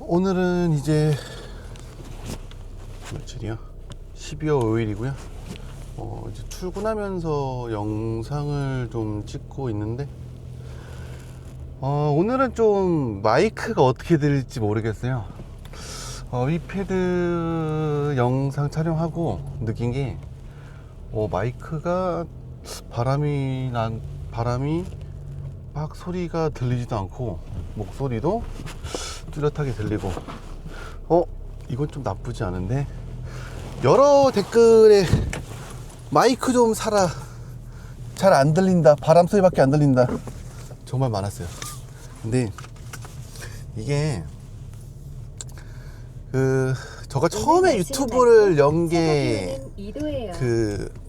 오늘은 이제 며칠이야? 12월 5일이고요. 이제 출근하면서 영상을 좀 찍고 있는데, 오늘은 좀 마이크가 어떻게 들릴지 모르겠어요. 위패드 영상 촬영하고 느낀 게, 마이크가 바람이 막 소리가 들리지도 않고, 목소리도 뚜렷하게 들리고, 이건 좀 나쁘지 않은데, 여러 댓글에 마이크 좀 사라, 잘 안 들린다, 바람 소리밖에 안 들린다, 정말 많았어요. 근데 이게 저가 처음에 유튜브를 연 게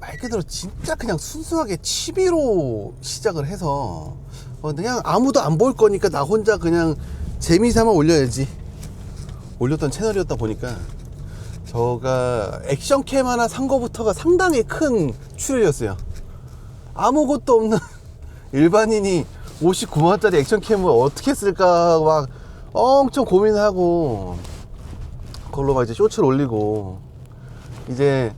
말 그대로 진짜 그냥 순수하게 취미로 시작을 해서, 그냥 아무도 안 볼 거니까 나 혼자 그냥 재미삼아 올려야지 올렸던 채널이었다 보니까, 저가 액션캠 하나 산 거부터가 상당히 큰 출혈이었어요. 아무것도 없는 일반인이 59만원짜리 액션캠을 어떻게 쓸까 막 엄청 고민하고, 그걸로 막 이제 쇼츠를 올리고, 이제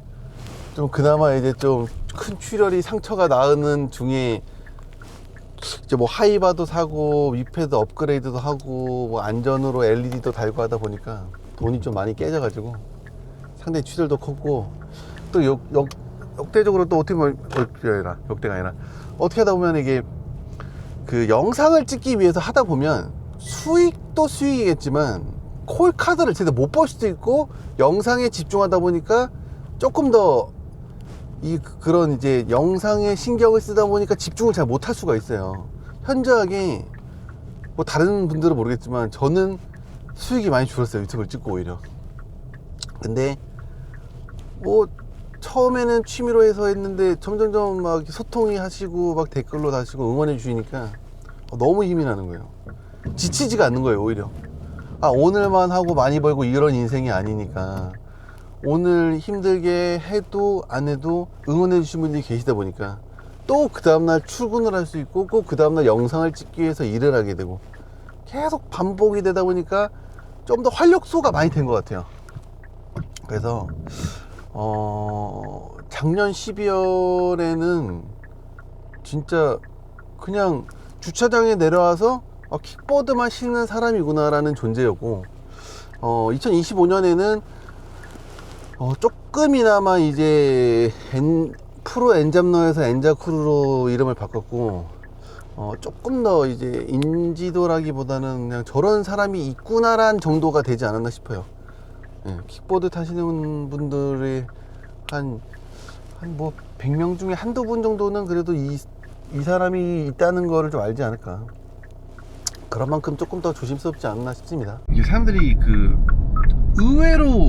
좀 그나마 이제 좀 큰 출혈이 상처가 나는 중에 이제 뭐 하이바도 사고 위패드 업그레이드도 하고 뭐 안전으로 LED도 달고 하다 보니까 돈이 좀 많이 깨져가지고 상당히 출혈도 컸고, 또 역대적으로 또 어떻게 보면 역대가 아니라 어떻게 하다 보면 이게 그 영상을 찍기 위해서 하다 보면 수익도 수익이겠지만 콜 카드를 제대로 못 볼 수도 있고, 영상에 집중하다 보니까 조금 더 그런 이제 영상에 신경을 쓰다 보니까 집중을 잘 못할 수가 있어요. 현저하게 뭐 다른 분들은 모르겠지만 저는 수익이 많이 줄었어요, 유튜브를 찍고 오히려. 근데 뭐 처음에는 취미로 해서 했는데 점점점 막 소통이 하시고 막 댓글로 다시고 응원해 주시니까 너무 힘이 나는 거예요. 지치지가 않는 거예요, 오히려. 오늘만 하고 많이 벌고 이런 인생이 아니니까, 오늘 힘들게 해도 안 해도 응원해 주신 분들이 계시다 보니까 또 그 다음날 출근을 할 수 있고, 꼭 그 다음날 영상을 찍기 위해서 일을 하게 되고, 계속 반복이 되다 보니까 좀 더 활력소가 많이 된 것 같아요. 그래서 작년 12월에는 진짜 그냥 주차장에 내려와서 킥보드만 신는 사람이구나 라는 존재였고, 2025년에는 조금이나마 이제 프로 엔잡러에서 엔자크루로 이름을 바꿨고, 조금 더 이제 인지도라기보다는 그냥 저런 사람이 있구나란 정도가 되지 않았나 싶어요. 킥보드 타시는 분들이 한 뭐 100명 중에 한두 분 정도는 그래도 이 사람이 있다는 거를 좀 알지 않을까. 그런 만큼 조금 더 조심스럽지 않나 싶습니다. 이게 사람들이 의외로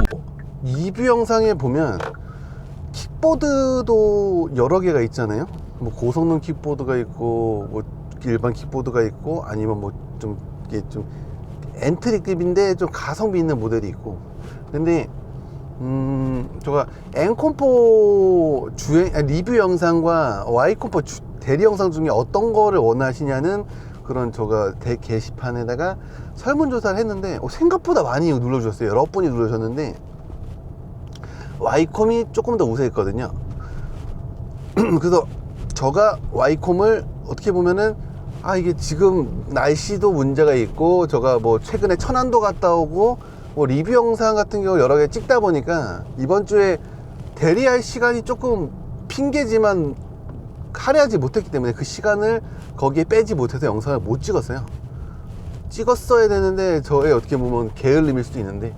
리뷰 영상에 보면 킥보드도 여러 개가 있잖아요. 뭐 고성능 킥보드가 있고, 뭐 일반 킥보드가 있고, 아니면 뭐 이게 좀 엔트리급인데 좀 가성비 있는 모델이 있고. 근데 제가 엔컴포 리뷰 영상과 Y컴포 대리 영상 중에 어떤 거를 원하시냐는 그런 제가 게시판에다가 설문조사를 했는데, 생각보다 많이 눌러주셨어요. 여러 분이 눌러주셨는데 Y콤이 조금 더 우세했거든요. 그래서 제가 Y콤을 어떻게 보면은, 이게 지금 날씨도 문제가 있고, 제가 뭐 최근에 천안도 갔다 오고 뭐 리뷰 영상 같은 경우 여러 개 찍다 보니까 이번 주에 대리할 시간이 조금 핑계지만 할애하지 못했기 때문에 그 시간을 거기에 빼지 못해서 영상을 못 찍었어요. 찍었어야 되는데 저의 어떻게 보면 게을림일 수도 있는데,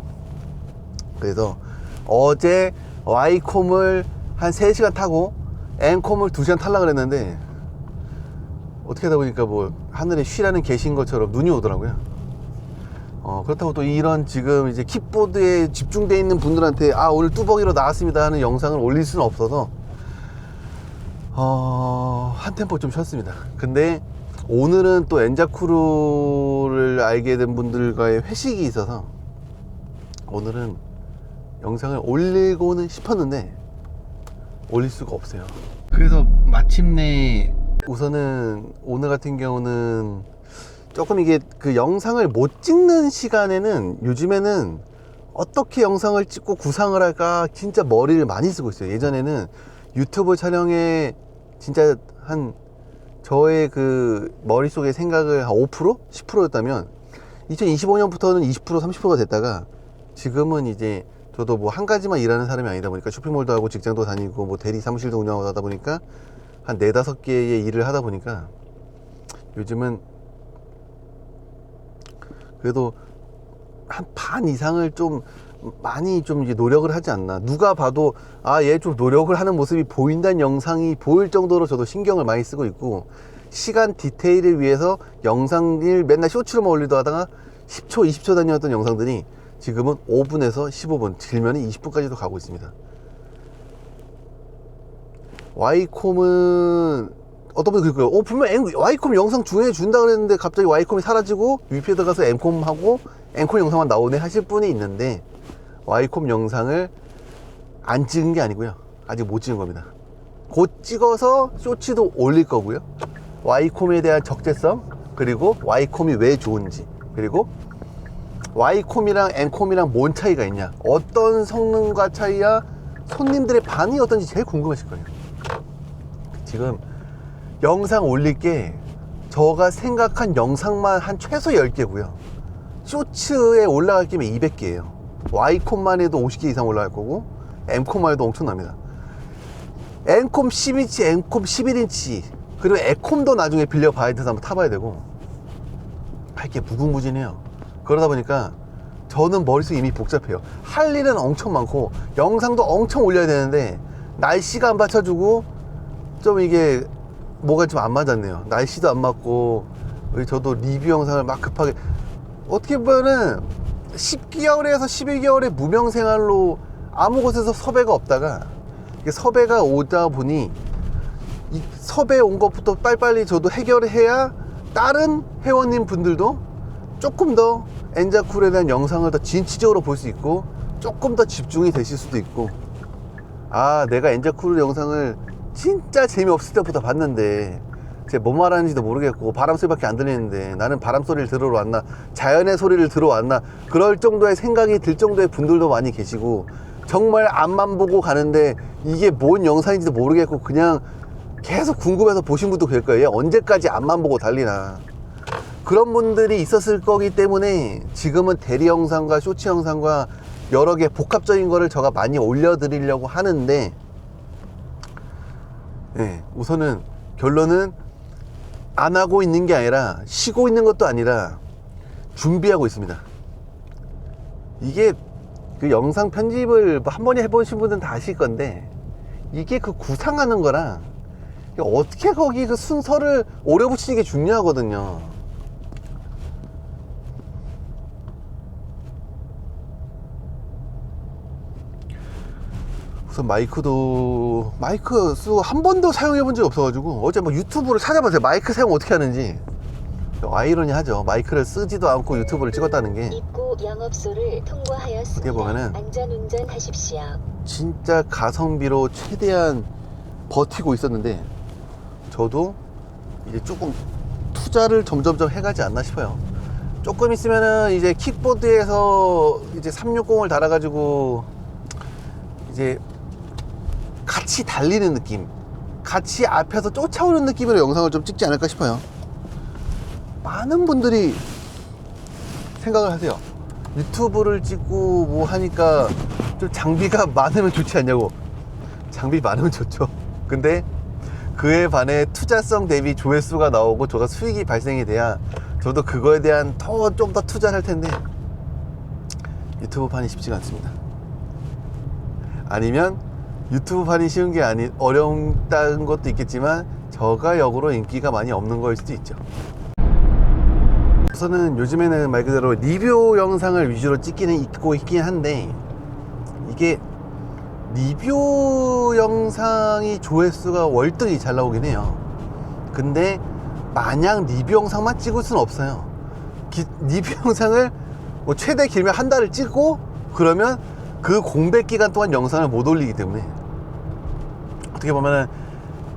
그래서 어제 Y콤을 한 3시간 타고 N콤을 2시간 타려고 그랬는데, 어떻게 하다 보니까 뭐 하늘에 쉬라는 계신 것처럼 눈이 오더라고요. 그렇다고 또 이런 지금 이제 킥보드에 집중되어 있는 분들한테 오늘 뚜벅이로 나왔습니다 하는 영상을 올릴 수는 없어서 한 템포 좀 쉬었습니다. 근데 오늘은 또 엔자크루를 알게 된 분들과의 회식이 있어서 오늘은 영상을 올리고는 싶었는데 올릴 수가 없어요. 그래서 마침내 우선은 오늘 같은 경우는 조금 이게 그 영상을 못 찍는 시간에는 요즘에는 어떻게 영상을 찍고 구상을 할까 진짜 머리를 많이 쓰고 있어요. 예전에는 유튜브 촬영에 진짜 한 저의 그 머릿속의 생각을 한 5%? 10%였다면 2025년부터는 20% 30%가 됐다가 지금은 이제 저도 뭐 한 가지만 일하는 사람이 아니다 보니까 쇼핑몰도 하고 직장도 다니고 뭐 대리 사무실도 운영하고 하다 보니까 한 4-5개의 일을 하다 보니까 요즘은 그래도 한 반 이상을 좀 많이 좀 이제 노력을 하지 않나. 누가 봐도 아, 얘 좀 노력을 하는 모습이 보인다는 영상이 보일 정도로 저도 신경을 많이 쓰고 있고, 시간 디테일을 위해서 영상을 맨날 쇼츠로만 올리다 하다가 10초 20초 단위였던 영상들이 지금은 5분에서 15분, 길면 20분까지도 가고 있습니다. 와이콤은 어떤 분이 그럴까요? 분명 와이콤 영상 준다 그랬는데 갑자기 와이콤이 사라지고 VP에 들어가서 엠콤 하고 엠콤 영상만 나오네 하실 분이 있는데, 와이콤 영상을 안 찍은 게 아니고요, 아직 못 찍은 겁니다. 곧 찍어서 쇼츠도 올릴 거고요. 와이콤에 대한 적재성, 그리고 와이콤이 왜 좋은지, 그리고 와이콤이랑 엠콤이랑 뭔 차이가 있냐, 어떤 성능과 차이야, 손님들의 반응이 어떤지 제일 궁금하실 거예요. 지금 영상 올릴 게 제가 생각한 영상만 한 최소 10개고요 쇼츠에 올라갈 게면 200개예요 와이콤만 해도 50개 이상 올라갈 거고, 엠콤만 해도 엄청납니다. 엠콤 10인치, 엠콤 11인치, 그리고 에콤도 나중에 빌려 봐야 돼서 한번 타봐야 되고, 할 게 무궁무진해요. 그러다 보니까 저는 머릿속이 이미 복잡해요. 할 일은 엄청 많고 영상도 엄청 올려야 되는데 날씨가 안 받쳐주고 좀 이게 뭐가 좀 안 맞았네요. 날씨도 안 맞고, 저도 리뷰 영상을 막 급하게, 어떻게 보면은 10개월에서 11개월의 무명생활로 아무 곳에서 섭외가 없다가 섭외가 오다 보니 이 섭외 온 것부터 빨리빨리 저도 해결을 해야 다른 회원님 분들도 조금 더 엔자쿨에 대한 영상을 더 진취적으로 볼 수 있고 조금 더 집중이 되실 수도 있고, 아, 내가 엔자쿨 영상을 진짜 재미없을 때부터 봤는데 쟤 뭐 말하는지도 모르겠고 바람소리밖에 안 들리는데 나는 바람소리를 들으러 왔나, 자연의 소리를 들어 왔나, 그럴 정도의 생각이 들 정도의 분들도 많이 계시고, 정말 앞만 보고 가는데 이게 뭔 영상인지도 모르겠고 그냥 계속 궁금해서 보신 분도 계실 거예요. 언제까지 앞만 보고 달리나. 그런 분들이 있었을 거기 때문에 지금은 대리 영상과 쇼츠 영상과 여러 개 복합적인 거를 제가 많이 올려드리려고 하는데, 네, 우선은 결론은 안 하고 있는 게 아니라 쉬고 있는 것도 아니라 준비하고 있습니다. 이게 그 영상 편집을 한 번에 해보신 분들은 다 아실 건데, 이게 그 구상하는 거랑 어떻게 거기 그 순서를 오래 붙이는 게 중요하거든요. 우선 마이크 쓰고 한 번도 사용해 본 적이 없어가지고 어제 뭐 유튜브를 찾아봤어요. 마이크 사용 어떻게 하는지. 아이러니하죠. 마이크를 쓰지도 않고 유튜브를 찍었다는 게. 입구 영업소를 통과하였습니다. 어떻게 보면은 안전운전하십시오. 진짜 가성비로 최대한 버티고 있었는데, 저도 이제 조금 투자를 점점점 해가지 않나 싶어요. 조금 있으면은 이제 킥보드에서 이제 360을 달아가지고 이제 같이 달리는 느낌, 같이 앞에서 쫓아오는 느낌으로 영상을 좀 찍지 않을까 싶어요. 많은 분들이 생각을 하세요. 유튜브를 찍고 뭐 하니까 좀 장비가 많으면 좋지 않냐고. 장비 많으면 좋죠. 근데 그에 반해 투자성 대비 조회수가 나오고 저가 수익이 발생이 돼야 저도 그거에 대한 좀 더 투자를 할 텐데, 유튜브 판이 쉽지가 않습니다. 아니면 유튜브 판이 쉬운 게 어렵다는 것도 있겠지만 저가 역으로 인기가 많이 없는 거일 수도 있죠. 우선은 요즘에는 말 그대로 리뷰 영상을 위주로 찍기는 있긴 한데, 이게 리뷰 영상이 조회수가 월등히 잘 나오긴 해요. 근데 마냥 리뷰 영상만 찍을 수는 없어요. 리뷰 영상을 뭐 최대 길면 한 달을 찍고 그러면 그 공백 기간 동안 영상을 못 올리기 때문에, 어떻게 보면은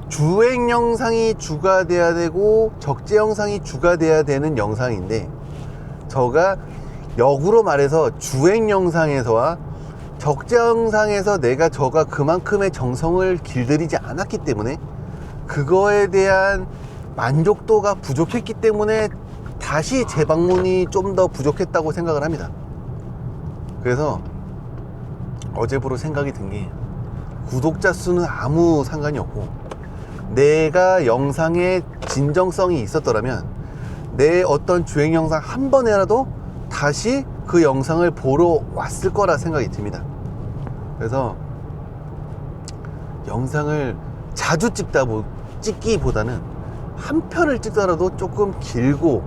주행 영상이 주가 돼야 되고 적재 영상이 주가 돼야 되는 영상인데, 저가 역으로 말해서 주행 영상에서와 적재 영상에서 저가 그만큼의 정성을 길들이지 않았기 때문에 그거에 대한 만족도가 부족했기 때문에 다시 재방문이 좀 더 부족했다고 생각을 합니다. 그래서 어제부로 생각이 든 게, 구독자 수는 아무 상관이 없고 내가 영상에 진정성이 있었더라면 내 어떤 주행 영상 한 번이라도 다시 그 영상을 보러 왔을 거라 생각이 듭니다. 그래서 영상을 자주 찍기보다는 한 편을 찍더라도 조금 길고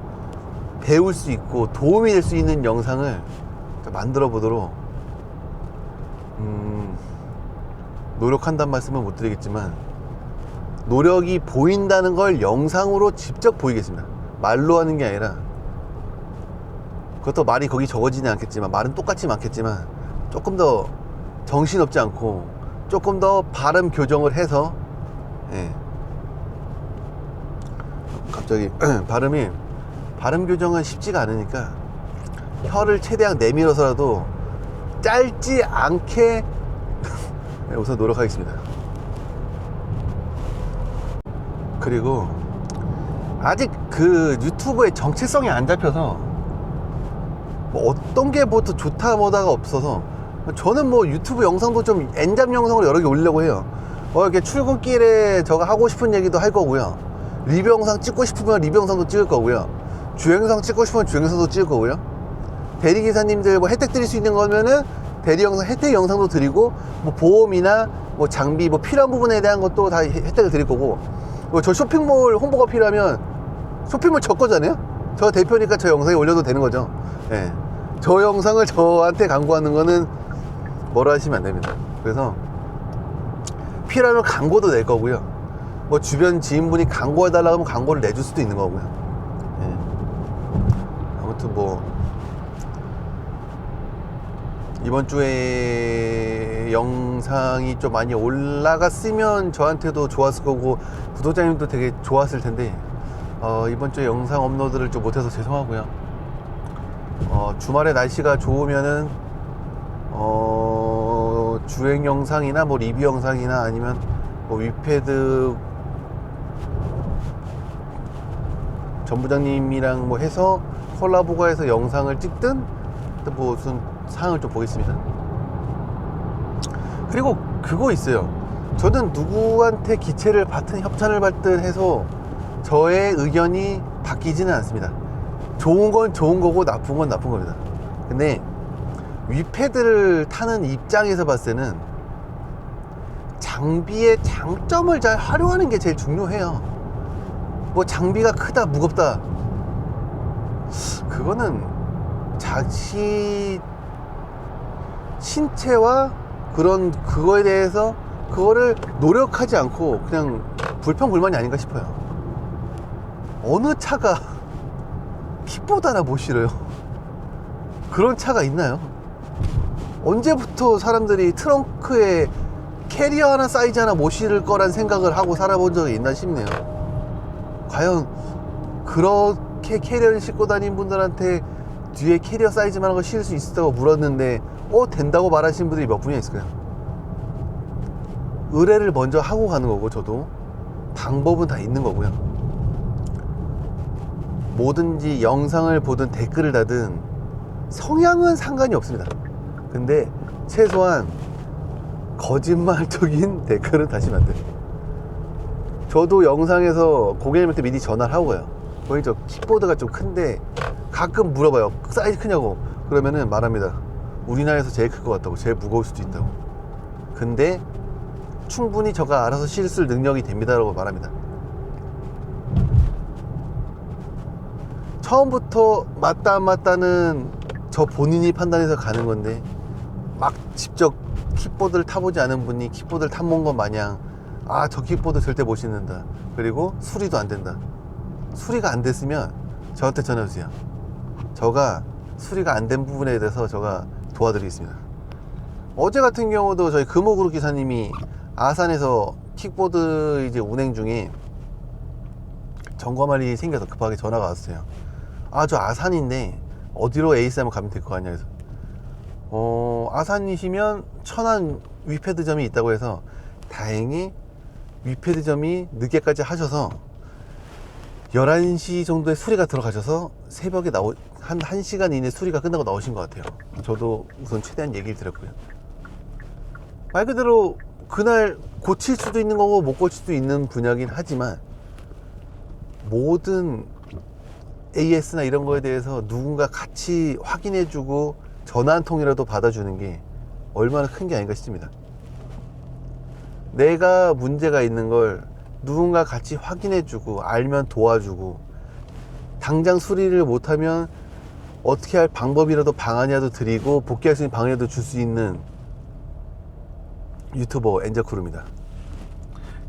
배울 수 있고 도움이 될 수 있는 영상을 만들어 보도록 노력한다는 말씀은 못 드리겠지만, 노력이 보인다는 걸 영상으로 직접 보이겠습니다. 말로 하는 게 아니라, 그것도 말이 거기 적어지지 않겠지만, 말은 똑같이 많겠지만 조금 더 정신없지 않고 조금 더 발음 교정을 해서, 예. 갑자기 발음 교정은 쉽지가 않으니까 혀를 최대한 내밀어서라도 짧지 않게 우선 노력하겠습니다. 그리고 아직 그 유튜브의 정체성이 안 잡혀서 뭐 어떤 게 뭐 더 좋다 뭐다가 없어서, 저는 뭐 유튜브 영상도 좀 엔잡 영상으로 여러 개 올리려고 해요. 이렇게 출근길에 저가 하고 싶은 얘기도 할 거고요, 리뷰 영상 찍고 싶으면 리뷰 영상도 찍을 거고요, 주행 영상 찍고 싶으면 주행 영상도 찍을 거고요, 대리기사님들 뭐 혜택 드릴 수 있는 거면은 대리 영상 혜택 영상도 드리고, 뭐 보험이나 뭐 장비 뭐 필요한 부분에 대한 것도 다 혜택을 드릴 거고, 저 쇼핑몰 홍보가 필요하면 쇼핑몰 저 거잖아요. 저 대표니까 저 영상에 올려도 되는 거죠. 예. 저 영상을 저한테 광고하는 거는 뭐라 하시면 안 됩니다. 그래서 필요하면 광고도 낼 거고요, 뭐 주변 지인분이 광고해달라고 하면 광고를 내줄 수도 있는 거고요. 예. 아무튼 뭐 이번 주에 영상이 좀 많이 올라갔으면 저한테도 좋았을 거고 구독자님도 되게 좋았을 텐데, 이번 주에 영상 업로드를 좀 못해서 죄송하고요. 주말에 날씨가 좋으면은 주행 영상이나 뭐 리뷰 영상이나 아니면 뭐 위패드 전부장님이랑 뭐 해서 콜라보가 해서 영상을 찍든 뭐 무슨 상황을 좀 보겠습니다. 그리고 그거 있어요. 저는 누구한테 기체를 받든 협찬을 받든 해서 저의 의견이 바뀌지는 않습니다. 좋은 건 좋은 거고 나쁜 건 나쁜 겁니다. 근데 위패드를 타는 입장에서 봤을 때는 장비의 장점을 잘 활용하는 게 제일 중요해요. 뭐 장비가 크다 무겁다, 그거는 자기 신체와 그거에 대해서 그거를 노력하지 않고 그냥 불평불만이 아닌가 싶어요. 어느 차가 킥보드나 못 실어요? 그런 차가 있나요? 언제부터 사람들이 트렁크에 캐리어 하나 사이즈 하나 못 실을 거란 생각을 하고 살아본 적이 있나 싶네요. 과연 그렇게 캐리어를 싣고 다닌 분들한테 뒤에 캐리어 사이즈만한 거 실을 수 있다고 물었는데 된다고 말하시는 분들이 몇 분이나 있을까요? 의뢰를 먼저 하고 가는 거고, 저도 방법은 다 있는 거고요. 뭐든지 영상을 보든 댓글을 다든 성향은 상관이 없습니다. 근데 최소한 거짓말적인 댓글은 다시면 안 돼요. 저도 영상에서 고객님한테 미리 전화를 하고 가요. 고객님 저 킥보드가 좀 큰데, 가끔 물어봐요. 사이즈 크냐고. 그러면은 말합니다. 우리나라에서 제일 클 것 같다고, 제일 무거울 수도 있다고. 근데 충분히 저가 알아서 실을 능력이 됩니다라고 말합니다. 처음부터 맞다 안 맞다는 저 본인이 판단해서 가는 건데, 막 직접 킥보드를 타보지 않은 분이 킥보드를 타본 것 마냥 저 킥보드 절대 못 신는다, 그리고 수리도 안 된다. 수리가 안 됐으면 저한테 전화주세요. 저가 수리가 안 된 부분에 대해서 저가 도와드리겠습니다. 어제 같은 경우도 저희 금호그룹 기사님이 아산에서 킥보드 이제 운행 중에 점검할 일이 생겨서 급하게 전화가 왔어요. 아, 저 아산인데 어디로 에이스 하면 가면 될 거 아니야. 그래서 아산이시면 천안 위패드점이 있다고 해서 다행히 위패드점이 늦게까지 하셔서 11시 정도에 수리가 들어가셔서 새벽에 한 1시간 이내 수리가 끝나고 나오신 것 같아요. 저도 우선 최대한 얘기를 드렸고요. 말 그대로 그날 고칠 수도 있는 거고 못 고칠 수도 있는 분야긴 하지만 모든 AS나 이런 거에 대해서 누군가 같이 확인해주고 전화 한 통이라도 받아주는 게 얼마나 큰 게 아닌가 싶습니다. 내가 문제가 있는 걸 누군가 같이 확인해주고 알면 도와주고 당장 수리를 못하면 어떻게 할 방법이라도 방안이라도 드리고 복귀할 수 있는 방안이라도 줄 수 있는 유튜버 엔자크루입니다.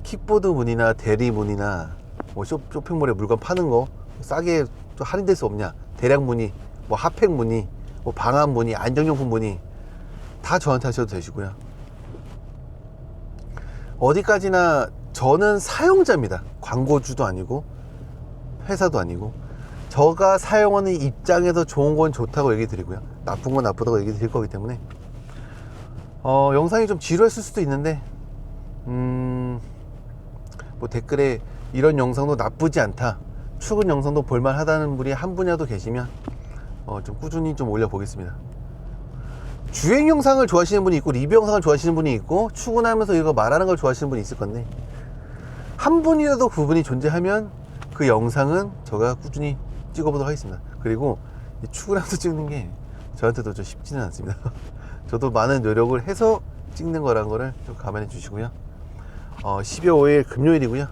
킥보드 문의나 대리 문의나 뭐 쇼핑몰에 물건 파는 거 싸게 좀 할인될 수 없냐, 대량 문의, 뭐 핫팩 문의, 뭐 방한 문의, 안정용품 문의 다 저한테 하셔도 되시고요. 어디까지나 저는 사용자입니다. 광고주도 아니고 회사도 아니고 저가 사용하는 입장에서 좋은 건 좋다고 얘기 드리고요, 나쁜 건 나쁘다고 얘기 드릴 거기 때문에 영상이 좀 지루했을 수도 있는데 뭐 댓글에 이런 영상도 나쁘지 않다, 출근 영상도 볼만하다는 분이 한 분이라도 계시면 좀 꾸준히 좀 올려보겠습니다. 주행 영상을 좋아하시는 분이 있고 리뷰 영상을 좋아하시는 분이 있고 출근하면서 이거 말하는 걸 좋아하시는 분이 있을 건데 한 분이라도 그분이 존재하면 그 영상은 제가 꾸준히 찍어보도록 하겠습니다. 그리고 출근하면서 찍는 게 저한테도 좀 쉽지는 않습니다. 저도 많은 노력을 해서 찍는 거라는 거를 좀 감안해 주시고요. 12월 5일 금요일이고요.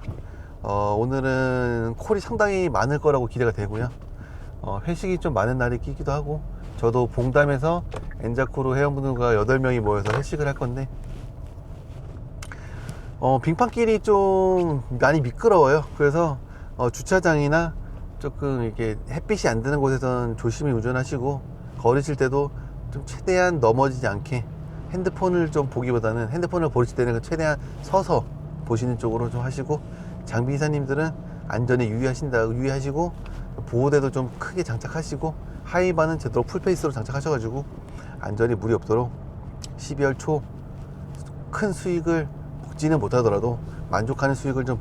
오늘은 콜이 상당히 많을 거라고 기대가 되고요. 회식이 좀 많은 날이 끼기도 하고 저도 봉담에서 엔자크루 회원분들과 8명이 모여서 회식을 할 건데 빙판길이 좀 많이 미끄러워요. 그래서 주차장이나 조금 이렇게 햇빛이 안 드는 곳에서는 조심히 운전하시고 걸으실 때도 좀 최대한 넘어지지 않게 핸드폰을 좀 보기보다는 핸드폰을 보실 때는 최대한 서서 보시는 쪽으로 좀 하시고 장비 기사님들은 안전에 유의하시고 보호대도 좀 크게 장착하시고 하이바는 제대로 풀페이스로 장착하셔가지고 안전에 무리 없도록 12월 초 큰 수익을 복지는 못하더라도 만족하는 수익을 좀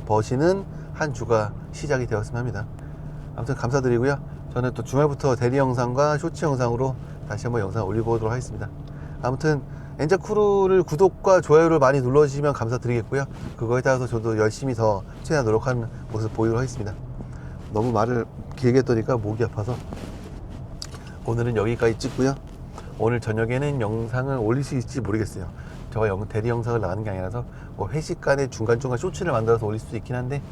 버시는 한 주가 시작이 되었으면 합니다. 아무튼 감사드리고요. 저는 또 주말부터 대리 영상과 쇼츠 영상으로 다시 한번 영상 올려보도록 하겠습니다. 아무튼 엔자크루를 구독과 좋아요를 많이 눌러주시면 감사드리겠고요. 그거에 따라서 저도 열심히 더 최대한 노력하는 모습 보이도록 하겠습니다. 너무 말을 길게 했더니까 목이 아파서 오늘은 여기까지 찍고요. 오늘 저녁에는 영상을 올릴 수 있을지 모르겠어요. 제가 대리 영상을 나가는 게 아니라서 뭐 회식 간에 중간중간 쇼츠를 만들어서 올릴 수도 있긴 한데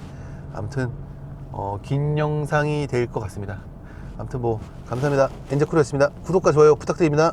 아무튼 긴 영상이 될 것 같습니다. 아무튼 뭐 감사합니다. 엔자크루였습니다. 구독과 좋아요 부탁드립니다.